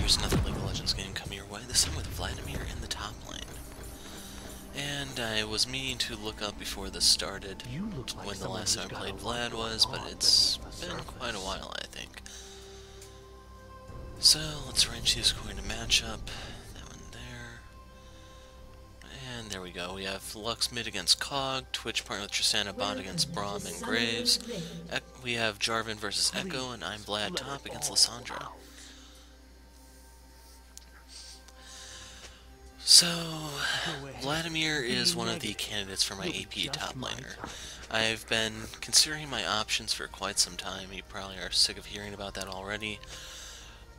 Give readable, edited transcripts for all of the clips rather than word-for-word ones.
here's another League of Legends game coming your way, this time with Vladimir in the top lane. And I was meaning to look up before this started when the last time I played Vlad was, but it's been quite a while, I think. So, let's arrange these according to matchup. That one there. And there we go. We have Lux mid against Cog, Twitch partner with Lissandra bot against Braum and Graves. We have Jarvan versus Echo, and I'm Vlad top against Lissandra. So, Vladimir is one of the candidates for my AP top laner. I've been considering my options for quite some time. You probably are sick of hearing about that already.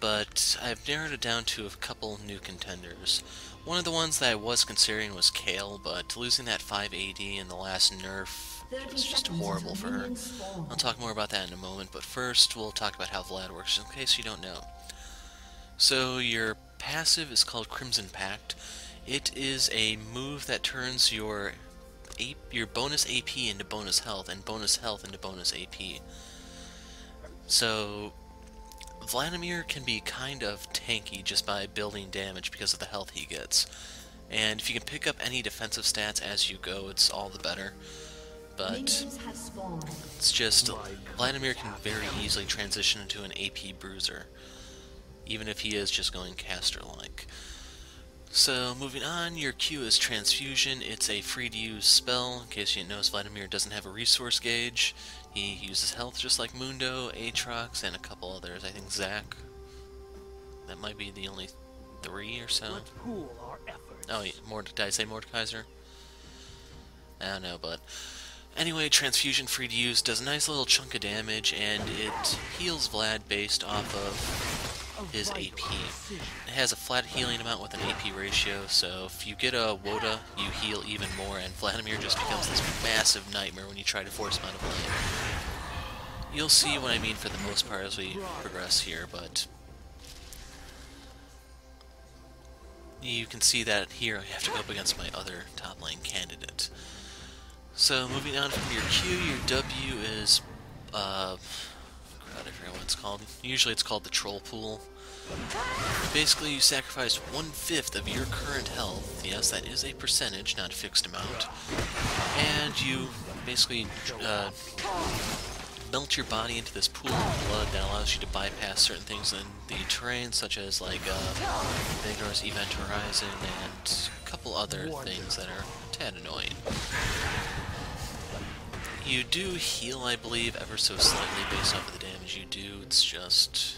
But I've narrowed it down to a couple new contenders. One of the ones that I was considering was Kale, but losing that 5 AD in the last nerf was just horrible for her. I'll talk more about that in a moment, but first we'll talk about how Vlad works in case you don't know. So your passive is called Crimson Pact. It is a move that turns your bonus AP into bonus health, and bonus health into bonus AP. So Vladimir can be kind of tanky just by building damage because of the health he gets. And if you can pick up any defensive stats as you go, it's all the better. But it's just, Vladimir can very easily transition into an AP bruiser, even if he is just going caster-like. So, moving on, your Q is Transfusion. It's a free-to-use spell. In case you didn't notice, Vladimir doesn't have a resource gauge. He uses health just like Mundo, Aatrox, and a couple others. I think Zac. That might be the only 3 or so. Oh, yeah, did I say Mordekaiser? I don't know, but anyway, Transfusion free to use, does a nice little chunk of damage, and it heals Vlad based off of his AP. It has a flat healing amount with an AP ratio, so if you get a WOTA, you heal even more, and Vladimir just becomes this massive nightmare when you try to force him out of lane. You'll see what I mean for the most part as we progress here, but you can see that here I have to go up against my other top lane candidate. So moving on from your Q, your W is, I forget what it's called. Usually it's called the Troll Pool. Basically you sacrifice 1/5 of your current health. Yes, that is a percentage, not a fixed amount. And you basically melt your body into this pool of blood that allows you to bypass certain things in the terrain, such as like Vigor's Event Horizon and a couple other things that are a tad annoying. You do heal, I believe, ever so slightly based off of the damage you do. It's just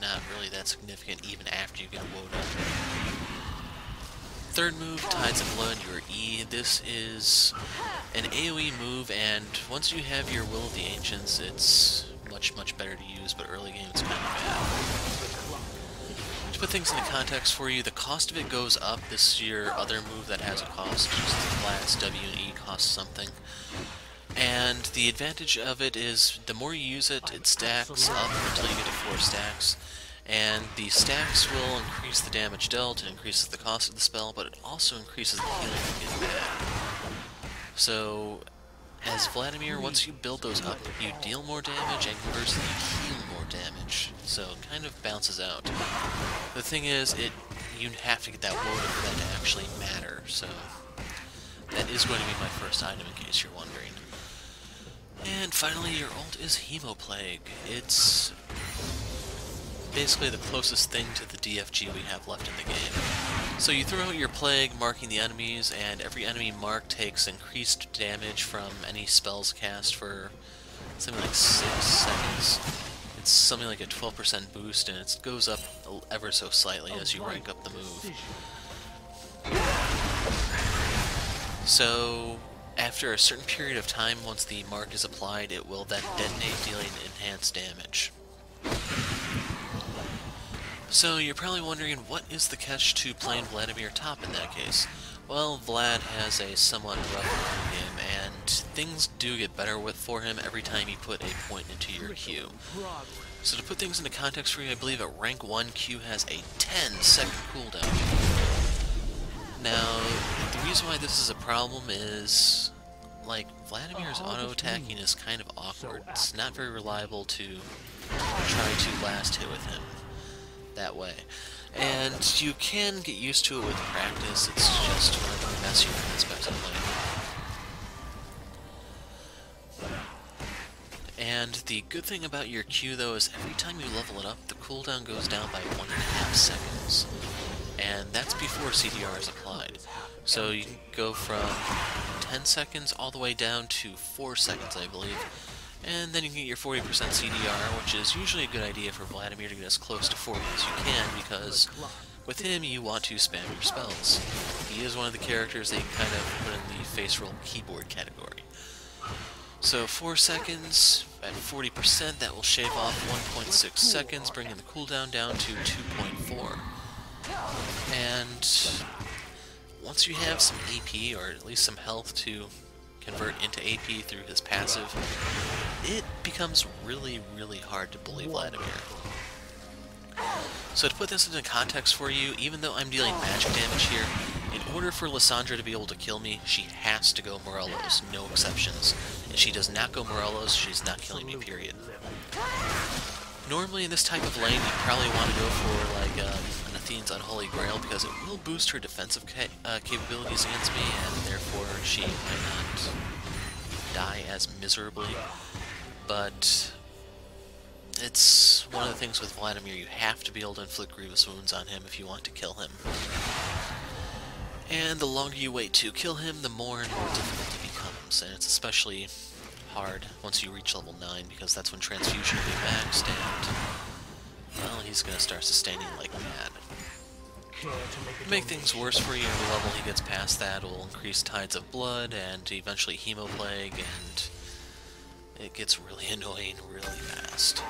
not really that significant even after you get WOTA. Third move, Tides of Blood, your E. This is an AoE move, and once you have your Will of the Ancients, it's much, much better to use, but early game it's kind of bad. To put things into context for you, the cost of it goes up. This is your other move that has a cost. Just Vlad's W and E cost something. And the advantage of it is the more you use it, it stacks up until you get to 4 stacks. And the stacks will increase the damage dealt, it increases the cost of the spell, but it also increases the healing you get back. So, as Vladimir, once you build those up, you deal more damage, and conversely you heal more damage. So it kind of balances out. The thing is, you have to get that WOTA for that to actually matter, so that is going to be my first item in case you're wondering. And finally, your ult is Hemoplague. It's basically the closest thing to the DFG we have left in the game. So you throw out your plague, marking the enemies, and every enemy marked takes increased damage from any spells cast for something like 6 seconds. It's something like a 12% boost, and it goes up ever so slightly as you rank up the move. So after a certain period of time, once the mark is applied, it will then detonate, dealing enhanced damage. So you're probably wondering, what is the catch to playing Vladimir top in that case? Well, Vlad has a somewhat rough early game, and things do get better for him every time you put a point into your Q. So to put things into context for you, I believe at rank 1, Q has a 10-second cooldown. Now, the reason why this is a problem is, like, Vladimir's auto-attacking is kind of awkward. It's not very reliable to try to last hit with him. that way. And you can get used to it with practice, it's just one of the messier aspects of playing. And the good thing about your Q, though, is every time you level it up, the cooldown goes down by 1.5 seconds. And that's before CDR is applied. So you can go from 10 seconds all the way down to 4 seconds, I believe. And then you can get your 40% CDR, which is usually a good idea for Vladimir to get as close to 40 as you can, because with him you want to spam your spells. He is one of the characters that you can kind of put in the face roll keyboard category. So 4 seconds at 40%, that will shave off 1.6 seconds, bringing the cooldown down to 2.4. And once you have some AP, or at least some health to convert into AP through his passive, it becomes really, really hard to bully Vladimir. So to put this into context for you, even though I'm dealing magic damage here, in order for Lissandra to be able to kill me, she has to go Morelos, no exceptions. If she does not go Morelos, she's not killing me, period. Normally in this type of lane, you probably want to go for like an Athene's Unholy Grail, because it will boost her defensive capabilities against me, and therefore she might not die as miserably. But it's one of the things with Vladimir, you have to be able to inflict grievous wounds on him if you want to kill him. And the longer you wait to kill him, the more and more difficult it becomes, and it's especially hard once you reach level 9, because that's when transfusion will be maxed, and well, he's going to start sustaining like mad. To make things worse for you, the level he gets past that will increase tides of blood, and eventually Hemoplague, and it gets really annoying really fast.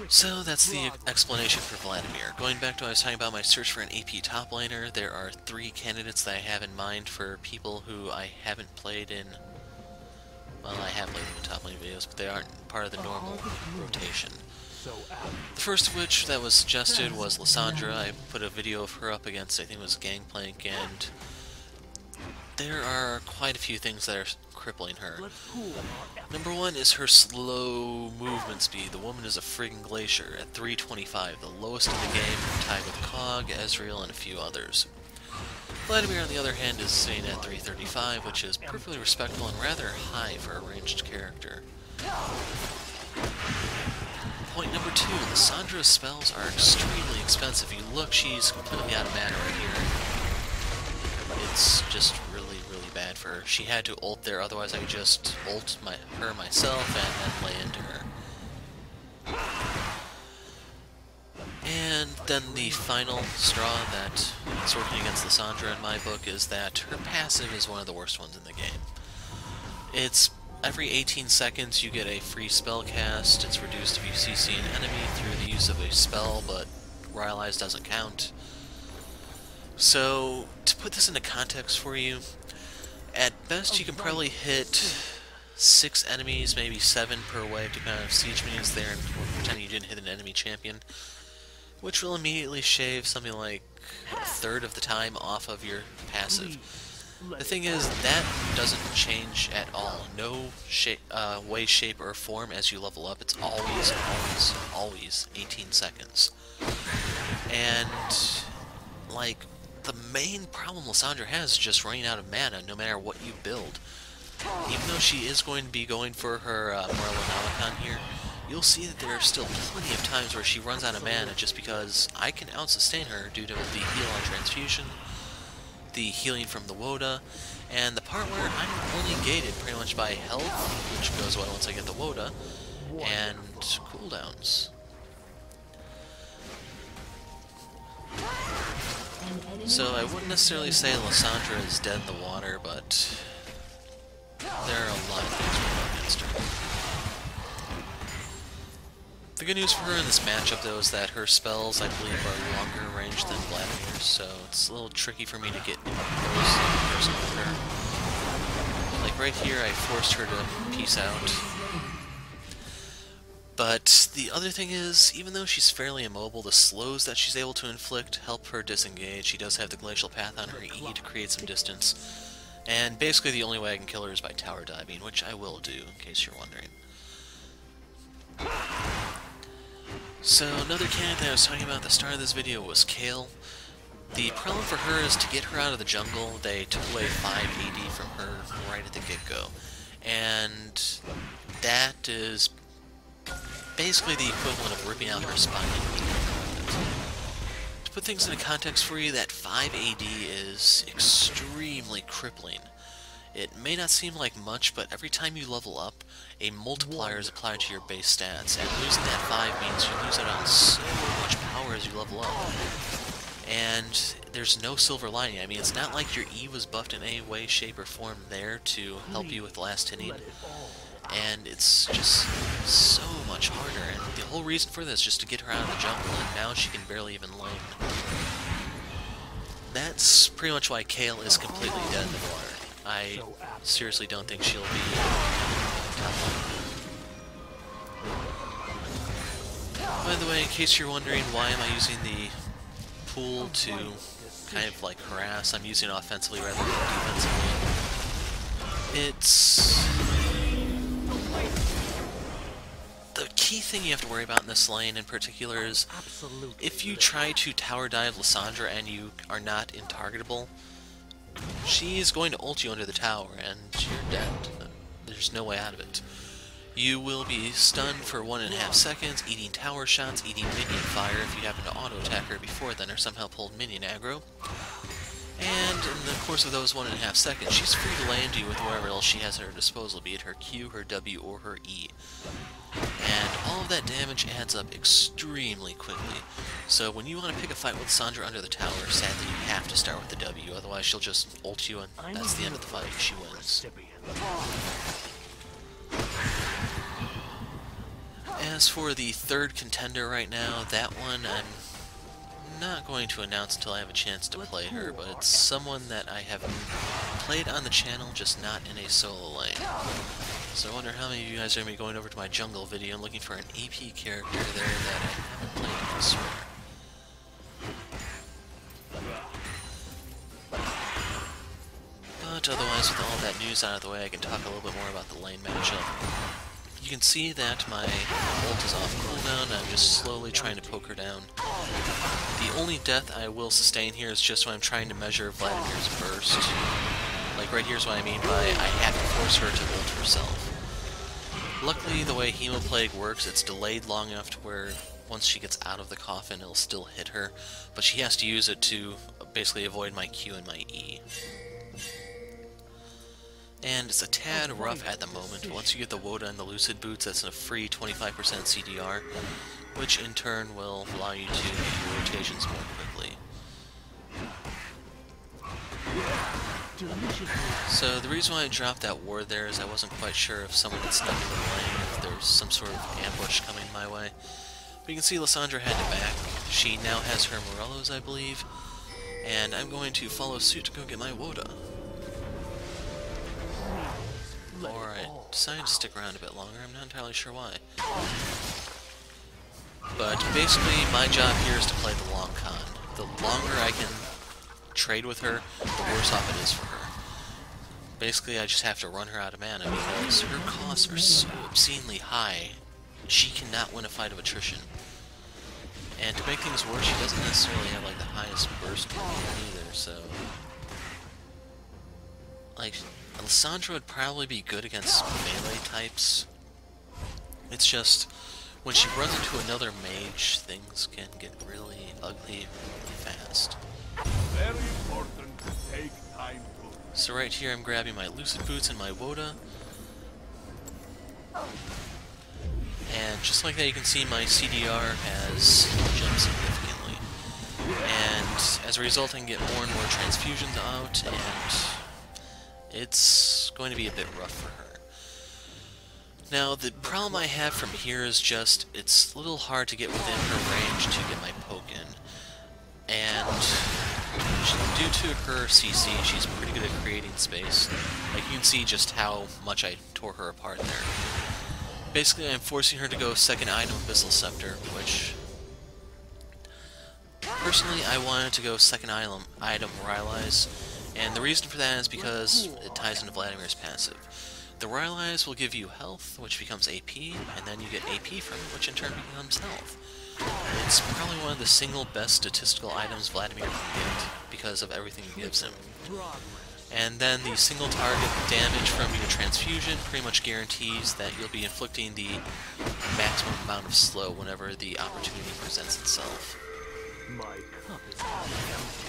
So that's the explanation for Vladimir. Going back to what I was talking about my search for an AP top laner, there are 3 candidates that I have in mind for people who I haven't played in. Well, I have played them in top lane videos, but they aren't part of the normal rotation. The first of which that was suggested was Lissandra. I put a video of her up against, I think it was Gangplank, and there are quite a few things that are crippling her. Number 1 is her slow movement speed. The woman is a friggin' glacier at 325, the lowest in the game, tied with Cog, Ezreal, and a few others. Vladimir, on the other hand, is sitting at 335, which is perfectly respectable and rather high for a ranged character. Point number 2, Lissandra's spells are extremely expensive. You look, she's completely out of mana right here. It's just really bad for her. She had to ult there, otherwise I could just ult her myself and then lay into her. And then the final straw that is working against Lissandra in my book is that her passive is one of the worst ones in the game. It's every 18 seconds you get a free spell cast. It's reduced if you CC an enemy through the use of a spell, but Rylai's doesn't count. So, to put this into context for you, at best you can probably hit 6 enemies, maybe 7 per wave, depending on siege minions there, and pretend you didn't hit an enemy champion, which will immediately shave something like a third of the time off of your passive. The thing is, that doesn't change at all. No way, shape, or form as you level up. It's always 18 seconds. And, like, the main problem Lissandra has is just running out of mana no matter what you build. Even though she is going to be going for her Morellonomicon here, you'll see that there are still plenty of times where she runs out of mana just because I can out-sustain her due to the heal on transfusion, the healing from the WOTA, and the part where I'm only gated pretty much by health, which goes away once I get the WOTA, and cooldowns. So I wouldn't necessarily say Lissandra is dead in the water, but there are a lot of things going against her. The good news for her in this matchup, though, is that her spells, I believe, are longer range than Vladimir's, so it's a little tricky for me to get those in person with her. Like right here, I forced her to peace out. But the other thing is, even though she's fairly immobile, the slows that she's able to inflict help her disengage. She does have the Glacial Path on her E to create some distance. And basically the only way I can kill her is by tower diving, which I will do, in case you're wondering. So another candidate that I was talking about at the start of this video was Kale. The problem for her is to get her out of the jungle, they took away 5 AD from her right at the get-go. And that is basically the equivalent of ripping out her spine. To put things into context for you, that 5 AD is extremely crippling. It may not seem like much, but every time you level up, a multiplier is applied to your base stats, and losing that 5 means you lose out on so much power as you level up. And there's no silver lining. I mean, it's not like your E was buffed in any way, shape, or form there to help you with last hitting. And it's just so much harder, and the whole reason for this is just to get her out of the jungle, and now she can barely even lane. That's pretty much why Kale is completely dead in the water. I seriously don't think she'll be top 1. By the way, in case you're wondering why am I using the pool to kind of like harass, I'm using it offensively rather than defensively. It's... the key thing you have to worry about in this lane in particular is if you try to tower dive Lissandra and you are not intargetable, she is going to ult you under the tower and you're dead. There's no way out of it. You will be stunned for 1.5 seconds, eating tower shots, eating minion fire if you happen to auto-attack her before then or somehow pulled minion aggro. And in the course of those 1.5 seconds, she's free to land you with whatever else she has at her disposal, be it her Q, her W, or her E. And all of that damage adds up extremely quickly. So when you want to pick a fight with Lissandra under the tower, sadly you have to start with the W, otherwise she'll just ult you and that's the end of the fight. She wins. As for the third contender right now, that one I'm not going to announce until I have a chance to play her, but it's someone that I have played on the channel, just not in a solo lane. So I wonder how many of you guys are going to be going over to my jungle video and looking for an AP character there that I haven't played elsewhere. But otherwise, with all that news out of the way, I can talk a little bit more about the lane matchup. You can see that my ult is off cooldown, I'm just slowly trying to poke her down. The only death I will sustain here is just when I'm trying to measure Vladimir's burst. Like right here's what I mean by I have to force her to ult herself. Luckily, the way Hemoplague works, it's delayed long enough to where once she gets out of the coffin, it'll still hit her, but she has to use it to basically avoid my Q and my E. And it's a tad rough at the moment. Once you get the WOTA and the Lucid Boots, that's a free 25% CDR, which in turn will allow you to do rotations more quickly. So the reason why I dropped that ward there is I wasn't quite sure if someone had snuck into the lane, if there's some sort of ambush coming my way. But you can see Lissandra had to back. She now has her Morellos, I believe, and I'm going to follow suit to go get my WOTA. Or I decided to stick around a bit longer, I'm not entirely sure why. But basically, my job here is to play the long con. The longer I can trade with her, the worse off it is for her. Basically, I just have to run her out of mana because her costs are so obscenely high, she cannot win a fight of attrition. And to make things worse, she doesn't necessarily have like the highest burst either, so... like, Lissandra would probably be good against melee types. It's just, when she runs into another mage, things can get really ugly really fast. Very important to take time to... So right here I'm grabbing my Lucid Boots and my WOTA. And just like that you can see my CDR has jumped significantly. And as a result I can get more and more transfusions out, and it's going to be a bit rough for her. Now, the problem I have from here is just, it's a little hard to get within her range to get my poke in. And due to her CC, she's pretty good at creating space. Like, you can see just how much I tore her apart there. Basically, I'm forcing her to go second item Abyssal Scepter, which... personally, I wanted to go second item Rylai's. And the reason for that is because it ties into Vladimir's passive. The Rylai's will give you health, which becomes AP, and then you get AP from it, which in turn becomes health. It's probably one of the single best statistical items Vladimir can get because of everything it gives him. And then the single target damage from your transfusion pretty much guarantees that you'll be inflicting the maximum amount of slow whenever the opportunity presents itself. My cup is empty.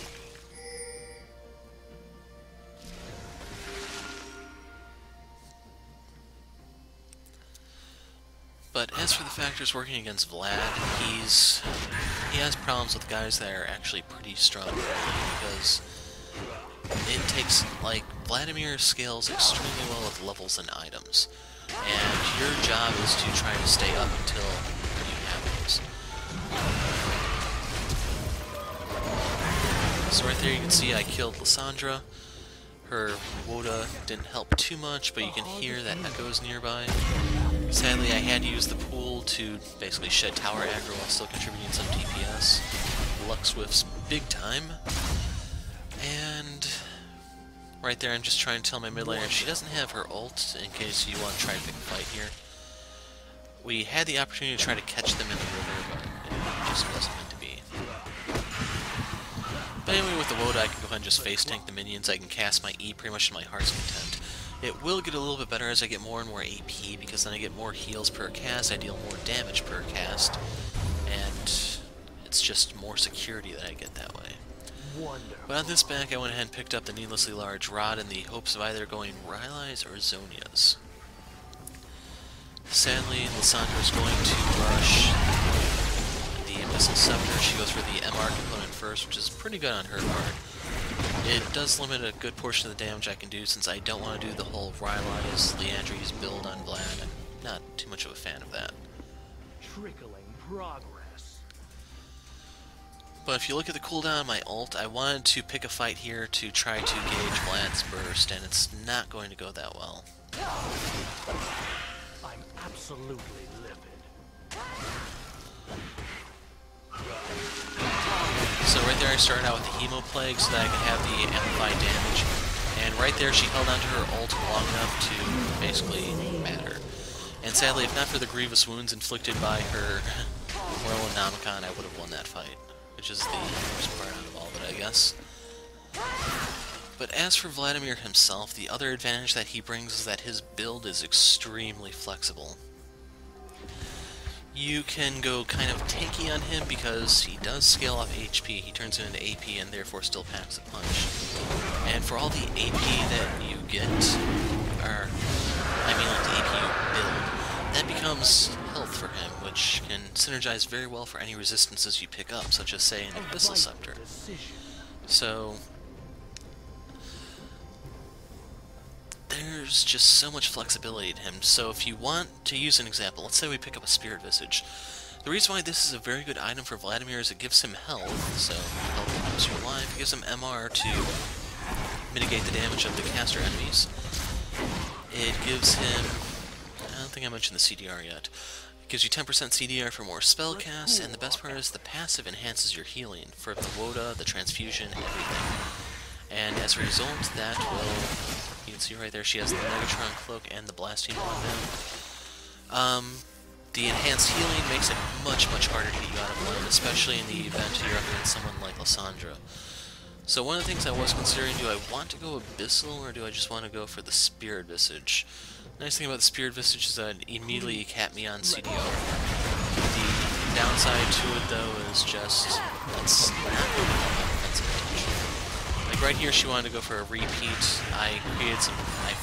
But as for the factors working against Vlad, he has problems with guys that are actually pretty strong because it takes, like, Vladimir scales extremely well with levels and items, and your job is to try to stay up until you have those. So right there you can see I killed Lissandra. Her WOTA didn't help too much, but you can hear that echoes nearby. Sadly, I had to use the pool to basically shed tower aggro while still contributing some DPS. Lux whiffs big time. And right there, I'm just trying to tell my mid laner she doesn't have her ult in case you want to try to pick a fight here. We had the opportunity to try to catch them in the river, but it just wasn't meant to be. But anyway, with the WOTA, I can go ahead and just face tank the minions. I can cast my E pretty much to my heart's content. It will get a little bit better as I get more and more AP, because then I get more heals per cast, I deal more damage per cast, and it's just more security that I get that way. But on this back, I went ahead and picked up the needlessly large rod in the hopes of either going Rylai's or Zhonya's. Sadly, Lissandra is going to rush the Missile Scepter. She goes for the MR component first, which is pretty good on her part. It does limit a good portion of the damage I can do since I don't want to do the whole Rylai's Lissandra build on Vlad. I'm not too much of a fan of that. Trickling progress. But if you look at the cooldown on my ult, I wanted to pick a fight here to try to gauge Vlad's burst, and it's not going to go that well. I'm absolutely livid. So right there I started out with the Hemoplague so that I could have the amplified damage, and right there she held onto her ult long enough to basically matter. And sadly, if not for the grievous wounds inflicted by her Royal Anomicon, I would have won that fight, which is the worst part out of all of it, I guess. But as for Vladimir himself, the other advantage that he brings is that his build is extremely flexible. You can go kind of tanky on him because he does scale off HP. He turns it into AP and therefore still packs a punch. And for all the AP that you get, or I mean like the AP you build, that becomes health for him, which can synergize very well for any resistances you pick up, such as say an Abyssal Scepter. So there's just so much flexibility to him. So if you want to use an example, let's say we pick up a Spirit Visage. The reason why this is a very good item for Vladimir is it gives him health, so health keeps you alive. It gives him MR to mitigate the damage of the caster enemies. It gives him, I don't think I mentioned the CDR yet. It gives you 10% CDR for more spell casts, and the best part is the passive enhances your healing for the WOTA, the transfusion, everything. And as a result, that will, you can see right there, she has the Megatron Cloak and the Blasting Wand now. The enhanced healing makes it much harder to get you out of line, especially in the event you're up against someone like Lissandra. So one of the things I was considering, do I want to go Abyssal, or do I just want to go for the Spirit Visage? The nice thing about the Spirit Visage is that it immediately capped me on CDR. The downside to it, though, is just, it's not really offensive potential. Like right here, she wanted to go for a repeat. I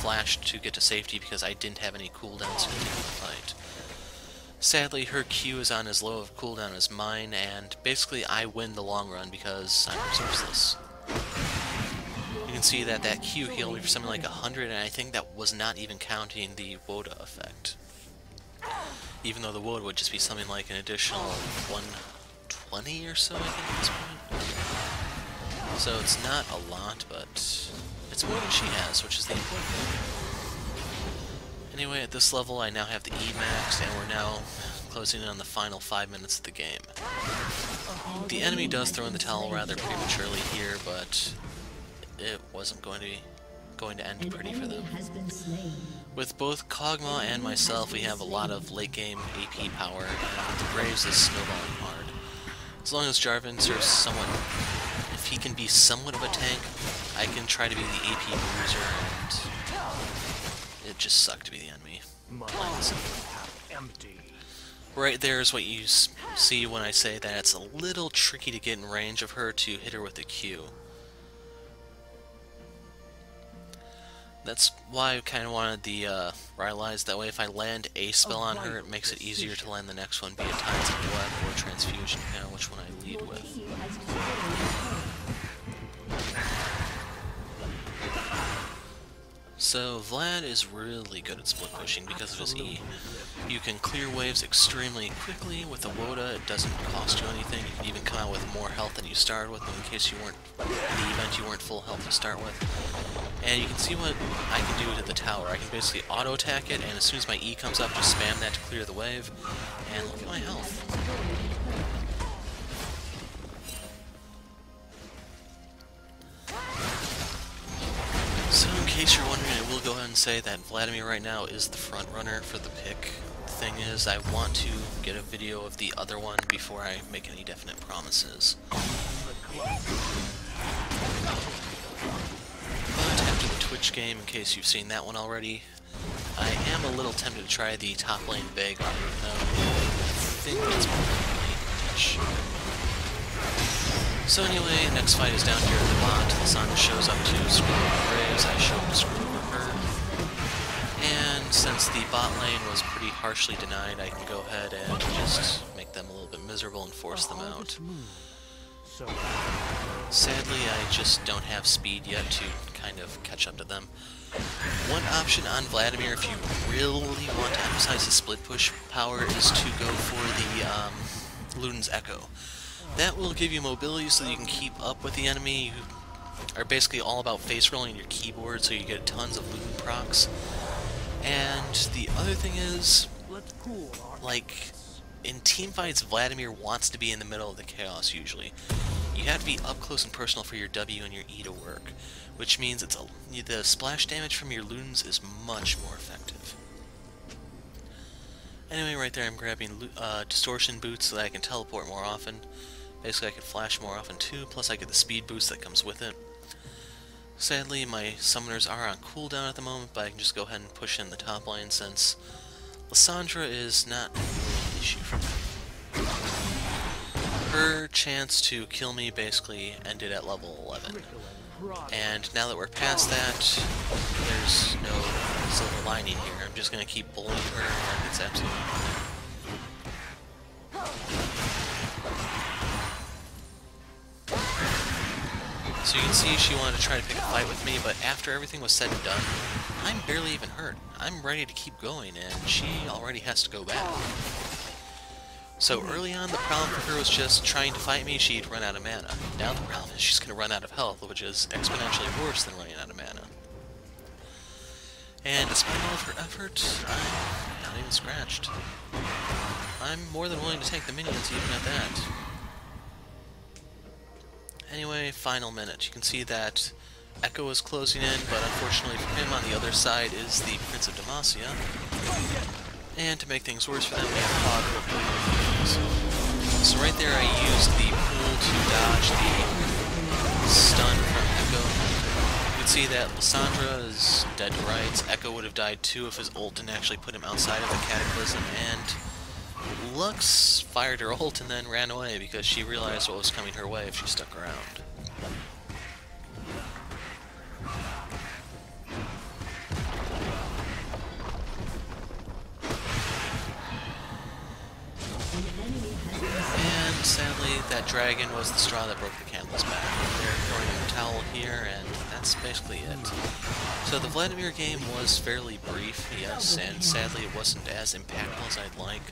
flashed to get to safety because I didn't have any cooldowns to continue the fight. Sadly, her Q is on as low of cooldown as mine, and basically I win the long run because I'm resourceless. You can see that that Q healed me for something like 100, and I think that was not even counting the WOTA effect. Even though the WOTA would just be something like an additional 120 or so, I think, at this point. So it's not a lot, but it's more than she has, which is the important thing. Anyway, at this level, I now have the E max, and we're now closing in on the final 5 minutes of the game. The enemy does throw in the towel rather prematurely here, but it wasn't going to end pretty for them. With both Kog'Maw and myself, we have a lot of late game AP power, and the Graves is snowballing hard. As long as Jarvan serves somewhat, if he can be somewhat of a tank, I can try to be the AP bruiser, and it just sucked to be the enemy. Right there is what you see when I say that it's a little tricky to get in range of her to hit her with the Q. That's why I kind of wanted the Rylai's. That way if I land a spell on her, it makes it easier to land the next one, be it Tides of Blood or Transfusion, depending on which one I lead with. So Vlad is really good at split pushing because of his E. You can clear waves extremely quickly with a WOTA. It doesn't cost you anything. You can even come out with more health than you started with, in case you weren't, in the event you weren't full health to start with. And you can see what I can do to the tower. I can basically auto attack it, and as soon as my E comes up, just spam that to clear the wave. And look at my health. So in case you're wondering, I will go ahead and say that Vladimir right now is the front runner for the pick. The thing is, I want to get a video of the other one before I make any definite promises. But after the Twitch game, in case you've seen that one already, I am a little tempted to try the top lane Veigar, though I think it's probably So anyway, next fight is down here at the bot. Lissandra shows up to screw over Graves, I show up to screw over her. And since the bot lane was pretty harshly denied, I can go ahead and just make them a little bit miserable and force them out. Sadly, I just don't have speed yet to kind of catch up to them. One option on Vladimir, if you really want to emphasize his split push power, is to go for the Luden's Echo. That will give you mobility so that you can keep up with the enemy. You are basically all about face rolling your keyboard, so you get tons of Luden procs. And the other thing is, like, in teamfights, Vladimir wants to be in the middle of the chaos usually. You have to be up close and personal for your W and your E to work, which means the splash damage from your Ludens is much more effective. Anyway, right there I'm grabbing distortion boots so that I can teleport more often. Basically I can flash more often too, plus I get the speed boost that comes with it. Sadly, my summoners are on cooldown at the moment, but I can just go ahead and push in the top lane since Lissandra is not really an issue for me. Her chance to kill me basically ended at level 11. And now that we're past that, there's no silver lining here. I'm just going to keep bullying her like it's absolutely nothing. So you can see she wanted to try to pick a fight with me, but after everything was said and done, I'm barely even hurt. I'm ready to keep going, and she already has to go back. So early on, the problem for her was just trying to fight me, she'd run out of mana. Now the problem is she's going to run out of health, which is exponentially worse than running out of mana. And despite all of her effort, I'm not even scratched. I'm more than willing to take the minions even at that. Anyway, final minute. You can see that Echo is closing in, but unfortunately for him on the other side is the Prince of Demacia. And to make things worse for them, we have Hog So right there I used the pool to dodge the stun from Echo. You can see that Lissandra is dead to rights. Echo would have died too if his ult didn't actually put him outside of the Cataclysm, and Lux fired her ult and then ran away because she realized what was coming her way if she stuck around. And sadly, that dragon was the straw that broke the camel's back. They're throwing in the towel here, and that's basically it. So the Vladimir game was fairly brief, yes, and sadly it wasn't as impactful as I'd like.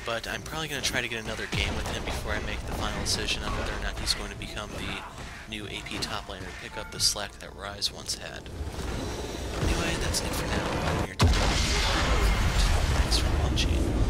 But I'm probably going to try to get another game with him before I make the final decision on whether or not he's going to become the new AP top laner and pick up the slack that Ryze once had. Anyway, that's it for now. I'm your time. Thanks for watching.